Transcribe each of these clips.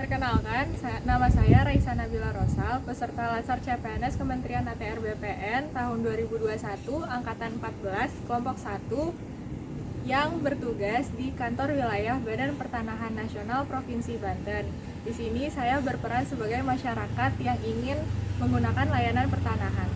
Perkenalkan, nama saya Raisa Nabila Rosal, peserta Latsar CPNS Kementerian ATR BPN tahun 2021, Angkatan 14, kelompok 1, yang bertugas di kantor wilayah Badan Pertanahan Nasional Provinsi Banten. Di sini saya berperan sebagai masyarakat yang ingin menggunakan layanan pertanahan.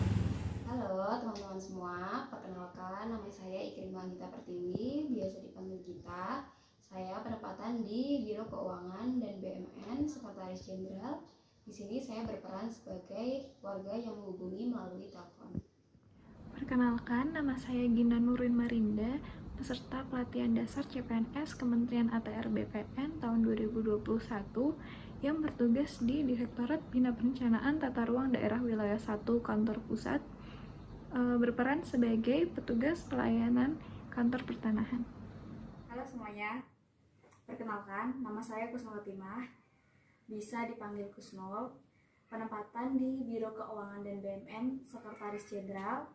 Halo teman-teman semua, perkenalkan nama saya Ikrimah Gita Pertiwi, biasa dipanggil Gita. Saya penempatan di Biro Keuangan dan BMN, Sekretaris Jenderal. Di sini saya berperan sebagai warga yang menghubungi melalui telepon. Perkenalkan, nama saya Gina Nurin Marinda, peserta pelatihan dasar CPNS Kementerian ATR BPN tahun 2021 yang bertugas di Direktorat Bina Perencanaan Tata Ruang Daerah Wilayah 1 Kantor Pusat, berperan sebagai petugas pelayanan kantor pertanahan. Halo semuanya, perkenalkan nama saya Kusnul Timah, bisa dipanggil Kusnul, penempatan di Biro Keuangan dan BMN, Sekretaris Jenderal.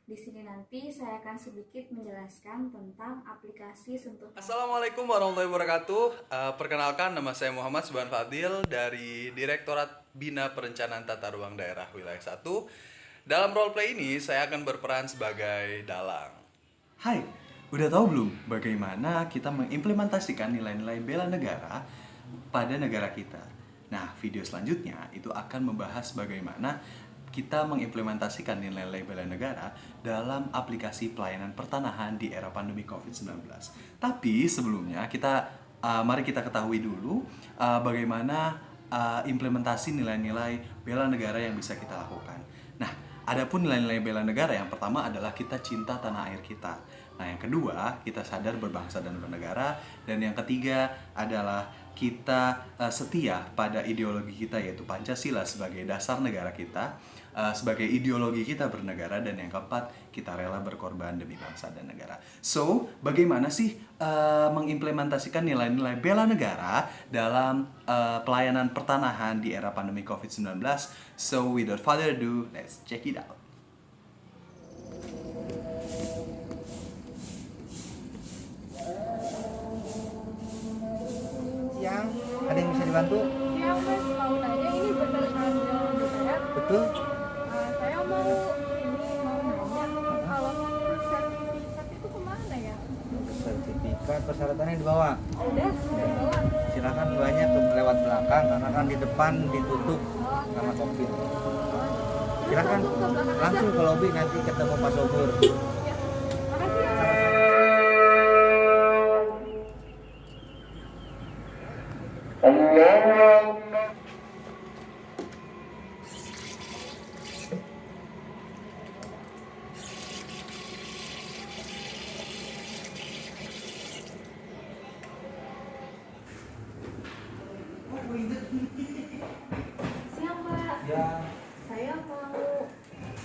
Di sini nanti saya akan sedikit menjelaskan tentang aplikasi Sentuh. Assalamualaikum warahmatullahi wabarakatuh. Perkenalkan, nama saya Muhammad Subhan Fadil dari Direktorat Bina Perencanaan Tata Ruang Daerah Wilayah 1. Dalam roleplay ini, saya akan berperan sebagai dalang. Hai, udah tahu belum bagaimana kita mengimplementasikan nilai-nilai bela negara pada negara kita? Nah, video selanjutnya itu akan membahas bagaimana kita mengimplementasikan nilai-nilai bela negara dalam aplikasi pelayanan pertanahan di era pandemi COVID-19. Tapi sebelumnya mari kita ketahui dulu bagaimana implementasi nilai-nilai bela negara yang bisa kita lakukan. Nah, adapun nilai-nilai bela negara, yang pertama adalah kita cinta tanah air kita. Nah, yang kedua, kita sadar berbangsa dan bernegara. Dan yang ketiga adalah kita setia pada ideologi kita, yaitu Pancasila sebagai dasar negara kita, sebagai ideologi kita bernegara. Dan yang keempat, kita rela berkorban demi bangsa dan negara. So, bagaimana sih mengimplementasikan nilai-nilai bela negara dalam pelayanan pertanahan di era pandemi COVID-19? So, without further ado, let's check it out. Siang, ada yang bisa dibantu? Siang Mas, mau nanya ini benar kantor BPN? Betul? Saya mau nanya, kalau ngurus sertifikat itu kemana ya? Sertifikat persyaratannya dibawa. Udah bawa. Silakan banyak lewat belakang karena kan di depan ditutup karena COVID. Silakan langsung ke lobi, nanti ketemu Pak Sopir. Makasih ya. Siang Pak, Ya, saya mau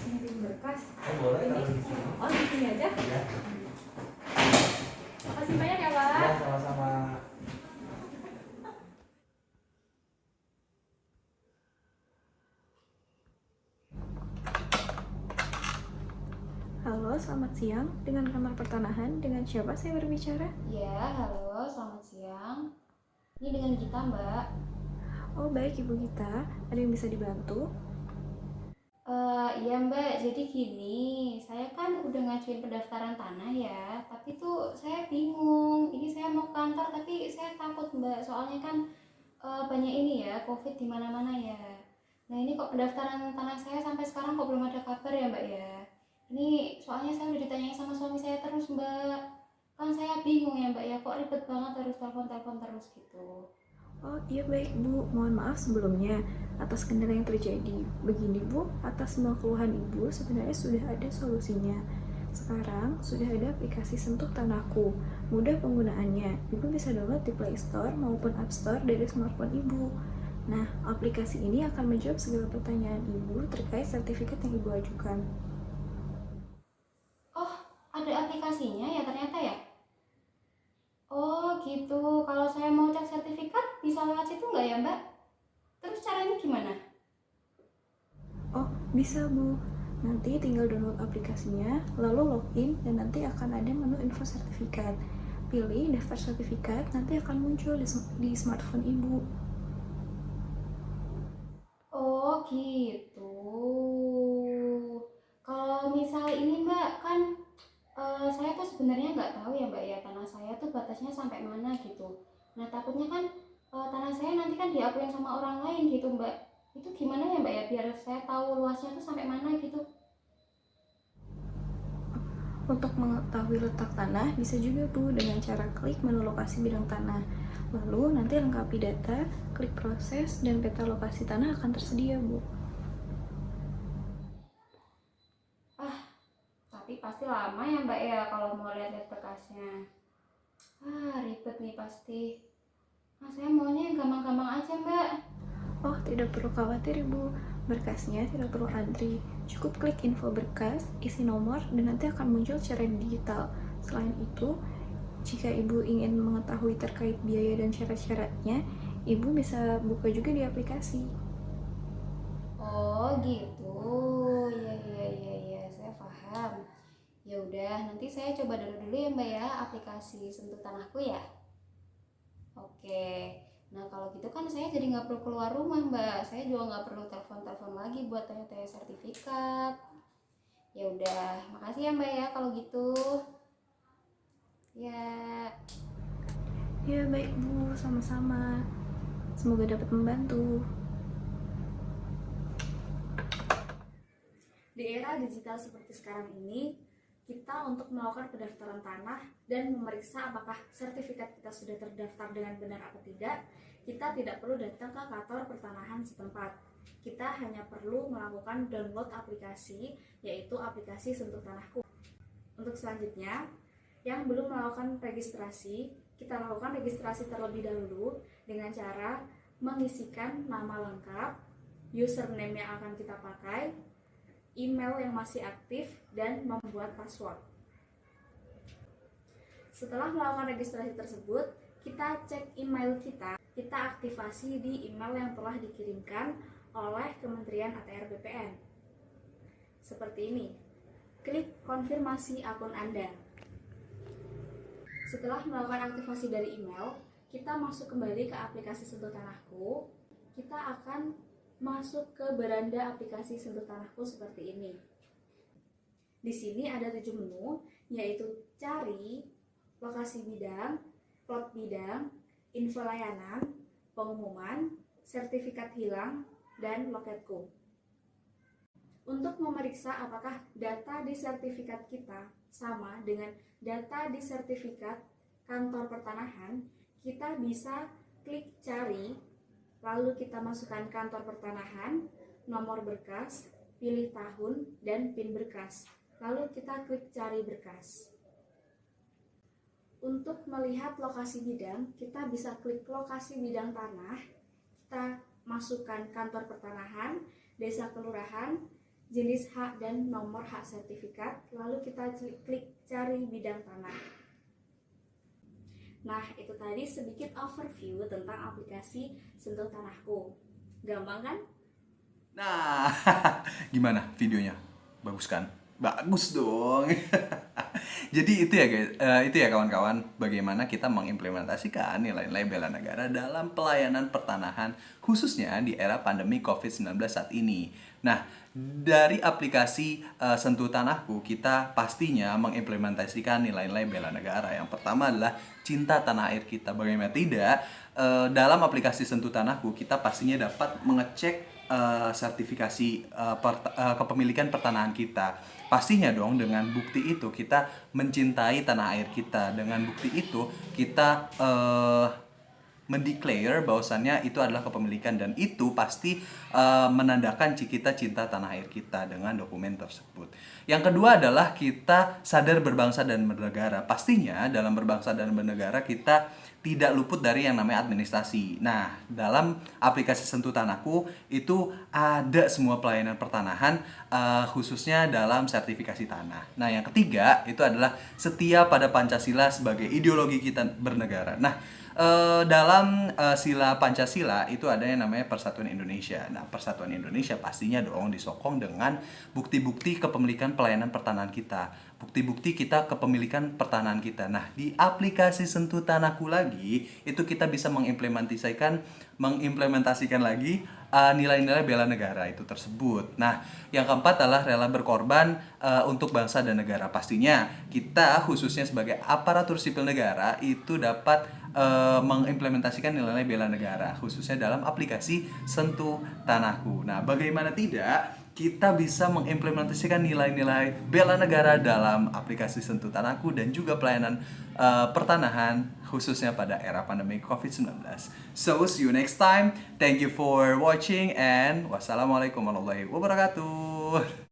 ngirim berkas. boleh Ini? kalau di sini. Oh di sini aja? Ya, Makasih banyak ya Pak. sama-sama. Halo, selamat siang. Dengan Kamar Pertanahan, dengan siapa saya berbicara? Ya, halo, selamat siang. Ini dengan Gita, Mbak. Oh, baik Ibu Gita. Ada yang bisa dibantu? Iya Mbak, jadi gini, saya kan udah ngajuin pendaftaran tanah ya, tapi tuh saya bingung. Ini saya mau ke kantor tapi saya takut Mbak, soalnya kan banyak ini ya, COVID di mana-mana ya. Nah ini kok pendaftaran tanah saya sampai sekarang kok belum ada kabar ya Mbak ya. Ini soalnya saya udah ditanyain sama suami saya terus Mbak. Kan saya bingung ya Mbak ya, kok ribet banget harus telepon-telepon terus gitu. Oh iya baik Bu, mohon maaf sebelumnya atas kendala yang terjadi. Begini Bu, atas semua keluhan Ibu sebenarnya sudah ada solusinya. Sekarang sudah ada aplikasi Sentuh Tanahku. Mudah penggunaannya. Ibu bisa download di Play Store maupun App Store dari smartphone Ibu. Nah, aplikasi ini akan menjawab segala pertanyaan Ibu terkait sertifikat yang Ibu ajukan. Oh, ada aplikasinya ya ternyata ya? Oh gitu, kalau saya mau cek sertifikat bisa lewat situ nggak ya Mbak? Terus caranya gimana? Oh, bisa Bu. Nanti tinggal download aplikasinya, lalu login, dan nanti akan ada menu info sertifikat. Pilih daftar sertifikat, nanti akan muncul di smartphone Ibu. gitu. Kalau misal ini Mbak, kan saya tuh sebenarnya nggak tahu ya Mbak ya, tanah saya tuh batasnya sampai mana gitu. Nah takutnya kan tanah saya nanti kan diakuin sama orang lain gitu Mbak. Itu gimana ya Mbak ya, biar saya tahu luasnya tuh sampai mana gitu. Untuk mengetahui letak tanah, bisa juga Bu dengan cara klik menu lokasi bidang tanah. Lalu nanti lengkapi data, klik proses, dan peta lokasi tanah akan tersedia Bu. Tapi pasti lama ya Mbak ya kalau mau lihat berkasnya. Ribet nih pasti. Saya maunya yang gampang-gampang aja Mbak. Oh, tidak perlu khawatir Ibu. Berkasnya tidak perlu antri. Cukup klik info berkas, isi nomor, dan nanti akan muncul secara digital. Selain itu, jika Ibu ingin mengetahui terkait biaya dan syarat-syaratnya, Ibu bisa buka juga di aplikasi. Oh gitu. Ya, saya paham. Ya udah, nanti saya coba dulu ya Mbak ya aplikasi Sentuh Tanahku ya. Oke. Nah kalau gitu kan saya jadi nggak perlu keluar rumah Mbak. Saya juga nggak perlu telepon-telepon lagi buat tanya-tanya sertifikat. Ya udah, makasih ya Mbak ya kalau gitu. Ya. Ya baik Bu, sama-sama. Semoga dapat membantu. Di era digital seperti sekarang ini, kita untuk melakukan pendaftaran tanah dan memeriksa apakah sertifikat kita sudah terdaftar dengan benar atau tidak, kita tidak perlu datang ke kantor pertanahan setempat. Kita hanya perlu melakukan download aplikasi, yaitu aplikasi Sentuh Tanahku. Untuk selanjutnya, yang belum melakukan registrasi, kita lakukan registrasi terlebih dahulu dengan cara mengisikan nama lengkap, username yang akan kita pakai, email yang masih aktif, dan membuat password. Setelah melakukan registrasi tersebut, kita cek email kita aktifasi di email yang telah dikirimkan oleh Kementerian ATR BPN. Seperti ini. Klik konfirmasi akun Anda. Setelah melakukan aktivasi dari email, kita masuk kembali ke aplikasi Sentuh Tanahku. Kita akan masuk ke beranda aplikasi Sentuh Tanahku seperti ini. Di sini ada 7 menu, yaitu cari, lokasi bidang, plot bidang, info layanan, pengumuman, sertifikat hilang, dan loketku. Untuk memeriksa apakah data di sertifikat kita sama dengan data di sertifikat kantor pertanahan, kita bisa klik cari, lalu kita masukkan kantor pertanahan, nomor berkas, pilih tahun, dan PIN berkas. Lalu kita klik cari berkas. Untuk melihat lokasi bidang, kita bisa klik lokasi bidang tanah, kita masukkan kantor pertanahan, desa kelurahan, jenis hak dan nomor hak sertifikat, lalu kita klik cari bidang tanah. Nah, itu tadi sedikit overview tentang aplikasi Sentuh Tanahku. Gampang kan? Nah, gimana videonya? Bagus kan? Bagus dong. Jadi itu ya guys, itu ya kawan-kawan, bagaimana kita mengimplementasikan nilai-nilai bela negara dalam pelayanan pertanahan khususnya di era pandemi COVID-19 saat ini. Nah, dari aplikasi Sentuh Tanahku kita pastinya mengimplementasikan nilai-nilai bela negara. Yang pertama adalah cinta tanah air kita. Bagaimana tidak, dalam aplikasi Sentuh Tanahku kita pastinya dapat mengecek sertifikasi kepemilikan pertanahan kita. Pastinya dong dengan bukti itu kita mencintai tanah air kita. Dengan bukti itu kita mendeclare bahwasannya itu adalah kepemilikan, dan itu pasti menandakan kita cinta tanah air kita dengan dokumen tersebut. Yang kedua adalah kita sadar berbangsa dan bernegara. Pastinya dalam berbangsa dan bernegara kita tidak luput dari yang namanya administrasi. Nah, dalam aplikasi Sentuh Tanahku itu ada semua pelayanan pertanahan, khususnya dalam sertifikasi tanah. Nah, yang ketiga itu adalah setia pada Pancasila sebagai ideologi kita bernegara. Nah, dalam sila Pancasila itu ada yang namanya Persatuan Indonesia. Nah, Persatuan Indonesia pastinya dong disokong dengan bukti-bukti kepemilikan pelayanan pertanahan kita, bukti-bukti kita kepemilikan pertanahan kita. Nah, di aplikasi Sentuh Tanahku lagi itu kita bisa mengimplementasikan lagi nilai-nilai bela negara itu tersebut. Nah, yang keempat adalah rela berkorban untuk bangsa dan negara. Pastinya kita khususnya sebagai aparatur sipil negara itu dapat mengimplementasikan nilai-nilai bela negara khususnya dalam aplikasi Sentuh Tanahku. Nah, bagaimana tidak kita bisa mengimplementasikan nilai-nilai bela negara dalam aplikasi Sentuh Tanahku dan juga pelayanan pertanahan khususnya pada era pandemi COVID-19. So, see you next time. Thank you for watching and wassalamualaikum warahmatullahi wabarakatuh.